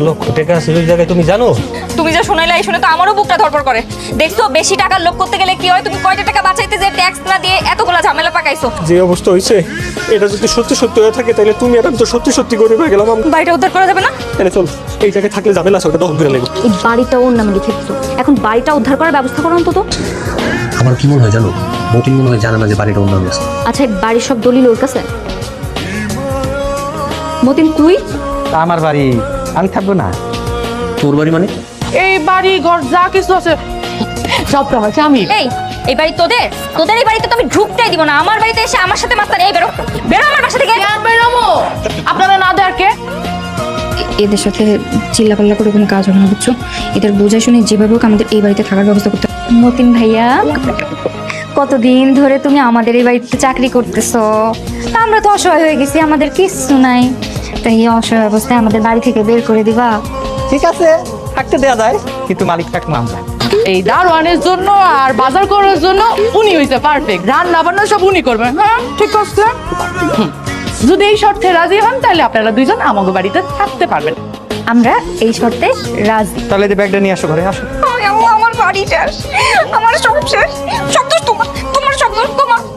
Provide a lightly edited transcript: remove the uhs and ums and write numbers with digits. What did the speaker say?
লক্ষ টাকা আছে ওই জায়গায়, তুমি জানো? তুমি যা শোনাইলে এই শুনে তো আমারও বুকটা ধরপড় করে। দেখছো বেশি টাকার লোভ করতে গেলে কি হয়, তুমি কয়টা টাকা বাঁচাইতে যে ট্যাক্স না দিয়ে এতগুলা ঝামেলা পাকাইছো। যে অবস্থা হয়েছে, এটা যদি সত্যি সত্যি হয়ে থাকে তাহলে তুমি আর আমি তো সত্যি সত্যি গরিব হয়ে গেলাম। বাড়িটা উদ্ধার করা যাবে না? এনে চল, এই জায়গায় থাকলে ঝামেলা আছে, ওটা দখল করে নেবো। এই বাড়িটা ওর নামে লিখে দিত, এখন বাড়িটা উদ্ধার করার ব্যবস্থা করো অন্তত। আমার কি মনে হয় জানো, মতিন মনে হয় জানে না যে বাড়িটা অন্য আছে। আচ্ছা, এই বাড়ির সব দলিল ওর কাছে? মতিন তুই? আমার বাড়ি, আমি থাকবো না। তোর বাড়ি মানে? এই বাড়ি ঘর যা কিছু আছে সব তো হচ্ছে আমি। এই বাড়ি তোদের তোদের এই বাড়িতে তো আমি ঢুকতেই দিব না। আমার বাড়িতে এসে আমার সাথে মাস্তান, এই বেরো বেরো আমার বাসা থেকে। আপনারা না দেয় কে? এদের সাথে চিল্লাপাল্লা করে কোনো কাজ হবে না, বুঝছো? এদের বোঝাই শুনে যেভাবে হোক আমাদের এই বাড়িতে থাকার ব্যবস্থা করতে হবে। মতিন ভাইয়া, কতদিন ধরে তুমি আমাদের এই বাড়িতে চাকরি করতেছো, তা আমরা তো অসহায় হয়ে গেছি, আমাদের কিচ্ছু নাই, তাই এই অসহায় অবস্থায় আমাদের বাড়ি থেকে বের করে দিবা? ঠিক আছে, থাকতে দেওয়া যায়, কিন্তু মালিক থাকবো আমরা। এই দারোয়ানের জন্য আর বাজার করার জন্য উনি হইছে পারফেক্ট, রান্না বান্না সব উনি করবেন। হ্যাঁ ঠিক আছে। যদি এই শর্তে রাজি হন তাহলে আপনারা দুইজন আমাকে বাড়িতে থাকতে পারবেন। আমরা এই শর্তে রাজি। তাহলে এই ব্যাগটা নিয়ে আসো ঘরে, আসো। আমার বাড়ি শেষ, আমার সব শেষ, সব দোষ তোমার, তোমার সব দোষ তোমার।